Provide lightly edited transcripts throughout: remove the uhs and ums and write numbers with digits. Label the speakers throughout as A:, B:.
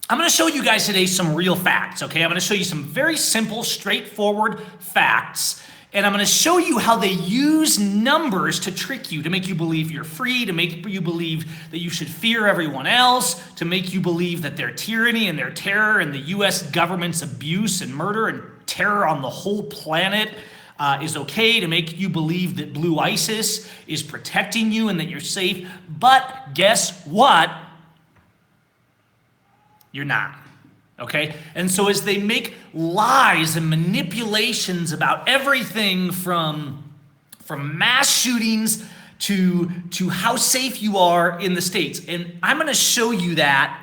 A: I'm going to show you guys today some real facts, okay? I'm going to show you some very simple, straightforward facts, and I'm going to show you how they use numbers to trick you, to make you believe you're free, to make you believe that you should fear everyone else, to make you believe that their tyranny and their terror and the US government's abuse and murder and terror on the whole planet is okay, to make you believe that Blue ISIS is protecting you and that you're safe. But guess what? You're not, okay? And so as they make lies and manipulations about everything from mass shootings to how safe you are in the States, and I'm gonna show you that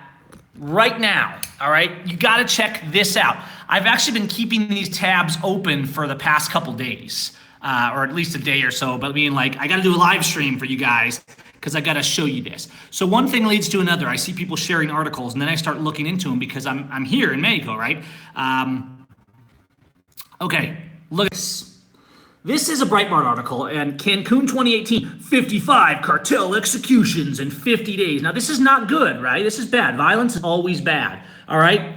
A: right now, all right? You gotta check this out. I've actually been keeping these tabs open for the past couple days, or at least a day or so, but being like, I gotta do a live stream for you guys, because I got to show you this. So one thing leads to another. I see people sharing articles, and then I start looking into them because I'm here in Mexico, right? Okay, look at this. This is a Breitbart article, and Cancun 2018, 55 cartel executions in 50 days. Now, this is not good, right? This is bad. Violence is always bad, all right?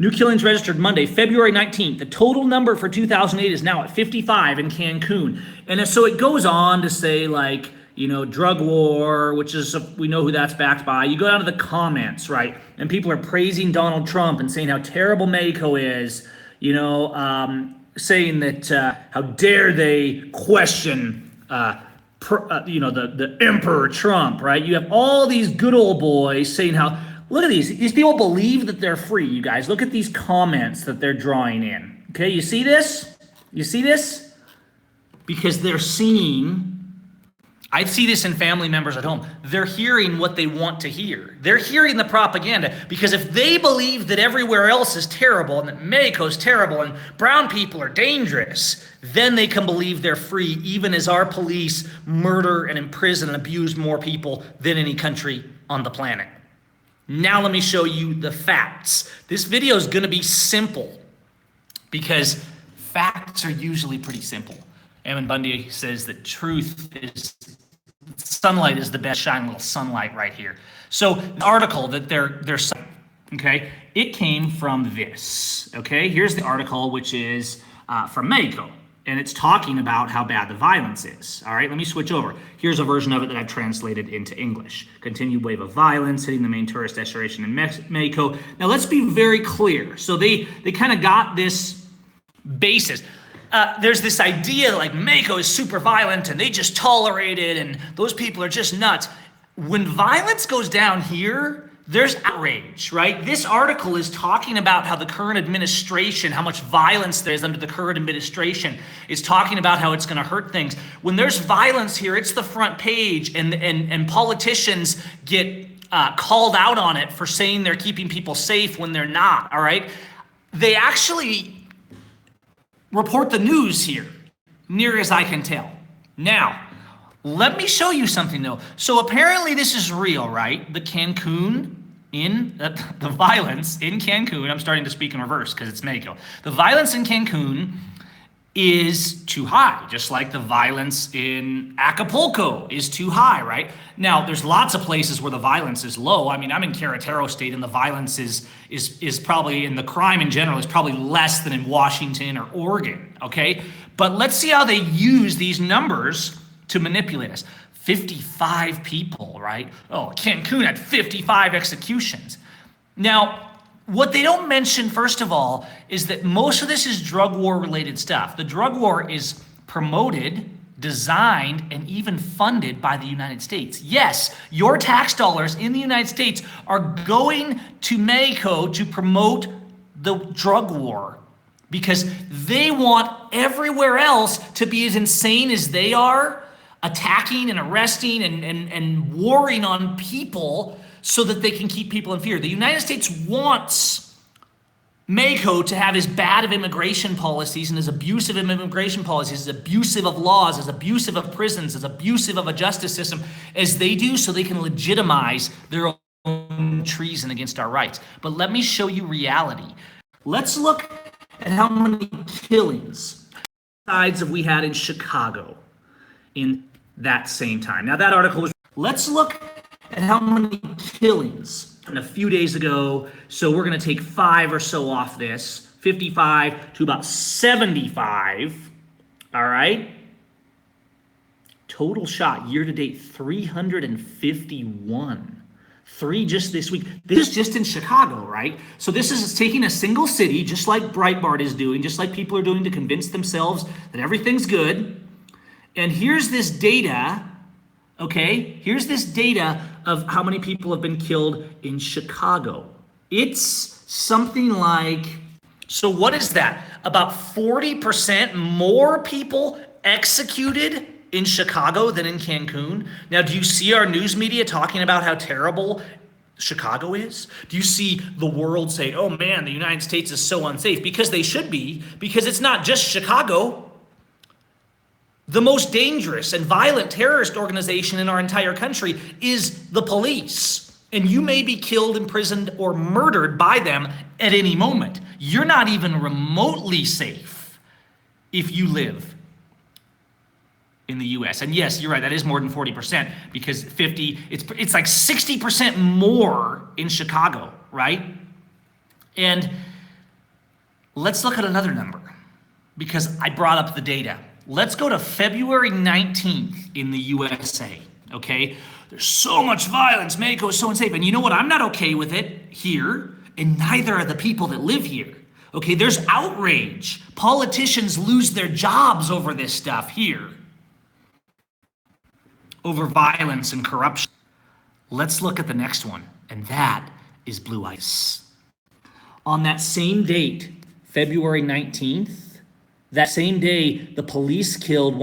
A: New killings registered Monday, February 19th. The total number for 2008 is now at 55 in Cancun. And so it goes on to say, like, you know, drug war, which is, we know who that's backed by. You go down to the comments, right? And people are praising Donald Trump and saying how terrible Mexico is, you know, saying that how dare they question, you know, the Emperor Trump, right? You have all these good old boys saying how, look at these people believe that they're free, you guys. Look at these comments that they're drawing in. Okay, you see this? You see this? Because they're seeing, I see this in family members at home. They're hearing what they want to hear. They're hearing the propaganda, because if they believe that everywhere else is terrible and that Mexico's terrible and brown people are dangerous, then they can believe they're free, even as our police murder and imprison and abuse more people than any country on the planet. Now let me show you the facts. This video is going to be simple because facts are usually pretty simple. Ammon Bundy says that sunlight is the best, shine little sunlight right here. So the article that they're citing, okay, it came from this, okay? Here's the article, which is from Mexico, and it's talking about how bad the violence is. All right, let me switch over. Here's a version of it that I've translated into English. Continued wave of violence hitting the main tourist destination in Mexico. Now let's be very clear. So they kind of got this basis. There's this idea like Mexico is super violent and they just tolerate it and those people are just nuts. When violence goes down here, there's outrage, right? This article is talking about how the current administration, how much violence there is under the current administration, is talking about how it's going to hurt things. When there's violence here, it's the front page, and politicians get called out on it for saying they're keeping people safe when they're not, all right? They actually report the news here, near as I can tell. Now, let me show you something though. So apparently this is real, right? The violence in Cancun, I'm starting to speak in reverse because it's Mexico. The violence in Cancun is too high, just like the violence in Acapulco is too high, right? Now, there's lots of places where the violence is low. I mean, I'm in Querétaro State, and the violence is probably, and the crime in general is probably less than in Washington or Oregon, okay? But let's see how they use these numbers to manipulate us. 55 people, right? Oh, Cancun had 55 executions. Now, what they don't mention, first of all, is that most of this is drug war related stuff. The drug war is promoted, designed, and even funded by the United States. Yes, your tax dollars in the United States are going to Mexico to promote the drug war because they want everywhere else to be as insane as they are, attacking and arresting and warring on people so that they can keep people in fear. The United States wants Mexico to have as bad of immigration policies and as abusive of immigration policies, as abusive of laws, as abusive of prisons, as abusive of a justice system as they do, so they can legitimize their own treason against our rights. But let me show you reality. Let's look at how many killings have we had in Chicago in that same time. Now that article was, let's look at how many killings and a few days ago. So we're going to take 5 or so off this, 55 to about 75. All right. Total shot year to date 351. 3 just this week. This is just in Chicago, right? So this is taking a single city, just like Breitbart is doing, just like people are doing to convince themselves that everything's good. And here's this data, okay? Here's this data of how many people have been killed in Chicago. It's something like, so what is that? About 40% more people executed in Chicago than in Cancun. Now, do you see our news media talking about how terrible Chicago is? Do you see the world say, oh man, the United States is so unsafe? Because they should be, because it's not just Chicago. The most dangerous and violent terrorist organization in our entire country is the police. And you may be killed, imprisoned, or murdered by them at any moment. You're not even remotely safe if you live in the US. And yes, you're right, that is more than 40%, because 50, it's like 60% more in Chicago, right? And let's look at another number, because I brought up the data. Let's go to February 19th in the USA, okay? There's so much violence, Mexico is so unsafe, and you know what? I'm not okay with it here, and neither are the people that live here. Okay, there's outrage. Politicians lose their jobs over this stuff here, over violence and corruption. Let's look at the next one, and that is blue ice. On that same date, February 19th, that same day, the police killed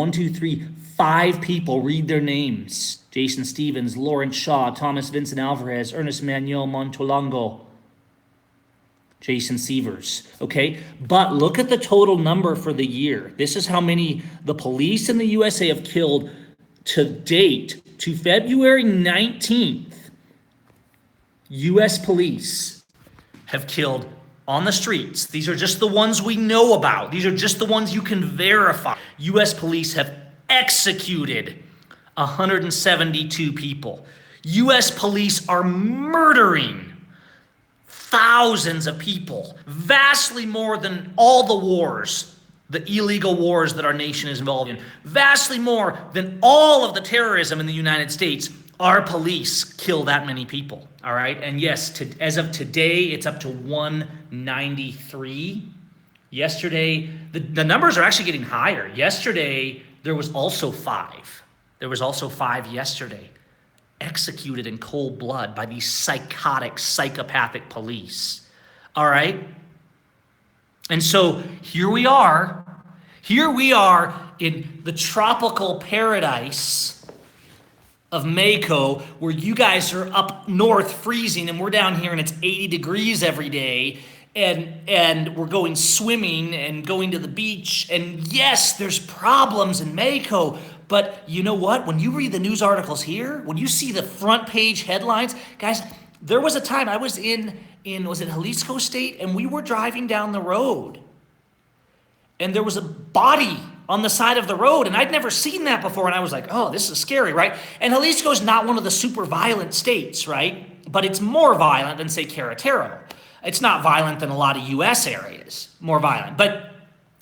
A: 5 people. Read their names: Jason Stevens, Lawrence Shaw, Thomas Vincent Alvarez, Ernest Manuel Montolongo, Jason Severs, okay? But look at the total number for the year. This is how many the police in the USA have killed to date, to February 19th. US police have killed on the streets. These are just the ones we know about. These are just the ones you can verify. US police have executed 172 people. US police are murdering thousands of people, vastly more than all the wars, the illegal wars that our nation is involved in, vastly more than all of the terrorism in the United States. Our police kill that many people, all right? And yes, as of today, it's up to 193. Yesterday, the numbers are actually getting higher. Yesterday, there was also 5. There was also 5 yesterday, executed in cold blood by these psychotic, psychopathic police, all right? And so here we are in the tropical paradise of Mexico, where you guys are up north freezing and we're down here and it's 80 degrees every day, and we're going swimming and going to the beach. And yes, there's problems in Mexico, but you know what? When you read the news articles here, when you see the front page headlines, guys, there was a time I was in was it Jalisco State, and we were driving down the road, and there was a body on the side of the road, and I'd never seen that before, and I was like, oh, this is scary, right? And Jalisco's not one of the super violent states, right? But it's more violent than, say, Querétaro. It's not violent than a lot of U.S. areas, more violent. But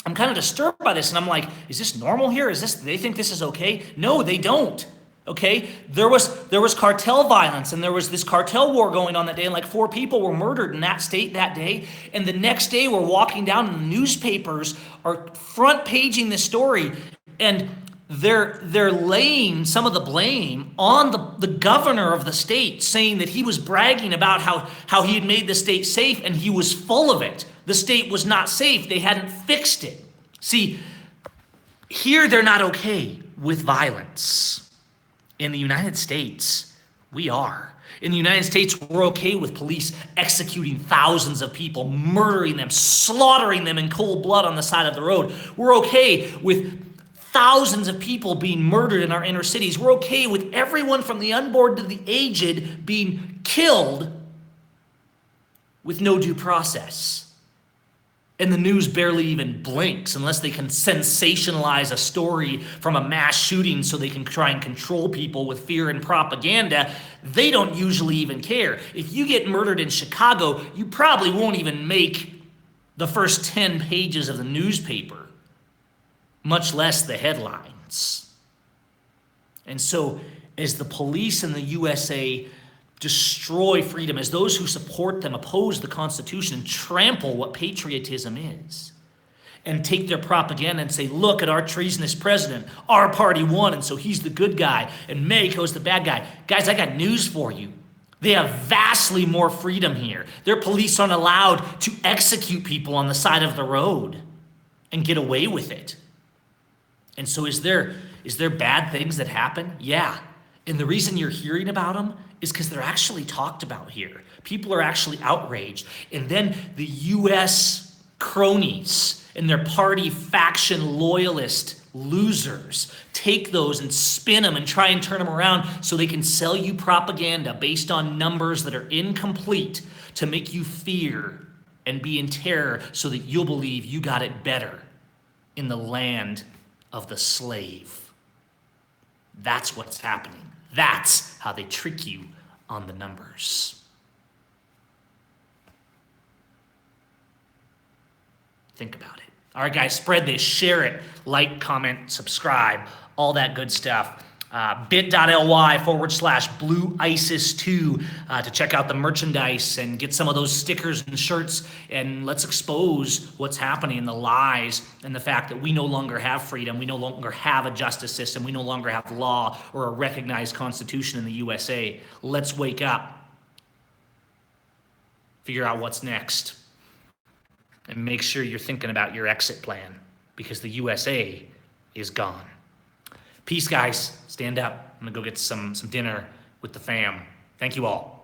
A: I'm kind of disturbed by this, and I'm like, is this normal here? Do they think this is okay? No, they don't. Okay, there was cartel violence, and there was this cartel war going on that day, and like 4 people were murdered in that state that day. And the next day, we're walking down, and the newspapers are front paging this story, and they're laying some of the blame on the governor of the state, saying that he was bragging about how he had made the state safe, and he was full of it. The state was not safe. They hadn't fixed it. See, here they're not okay with violence. In the United States, we are. In the United States, we're okay with police executing thousands of people, murdering them, slaughtering them in cold blood on the side of the road. We're okay with thousands of people being murdered in our inner cities. We're okay with everyone from the unborn to the aged being killed with no due process. And the news barely even blinks unless they can sensationalize a story from a mass shooting so they can try and control people with fear and propaganda. They don't usually even care. If you get murdered in Chicago, you probably won't even make the first 10 pages of the newspaper, much less the headlines. And so, as the police in the USA destroy freedom, as those who support them oppose the Constitution and trample what patriotism is, and take their propaganda and say, look at our treasonous president, our party won, and so he's the good guy, and Mexico's the bad guy. Guys, I got news for you. They have vastly more freedom here. Their police aren't allowed to execute people on the side of the road and get away with it. And so is there bad things that happen? Yeah. And the reason you're hearing about them is because they're actually talked about here. People are actually outraged. And then the U.S. cronies and their party faction loyalist losers take those and spin them and try and turn them around so they can sell you propaganda based on numbers that are incomplete to make you fear and be in terror so that you'll believe you got it better in the land of the slave. That's what's happening. That's how they trick you on the numbers. Think about it. All right, guys, spread this, share it, like, comment, subscribe, all that good stuff. bit.ly/Blue ISIS 2 to check out the merchandise and get some of those stickers and shirts. And let's expose what's happening, the lies, and the fact that we no longer have freedom. We no longer have a justice system. We no longer have law or a recognized constitution in the USA. Let's wake up. Figure out what's next. And make sure you're thinking about your exit plan, because the USA is gone. Peace, guys. Stand up. I'm going to go get some dinner with the fam. Thank you all.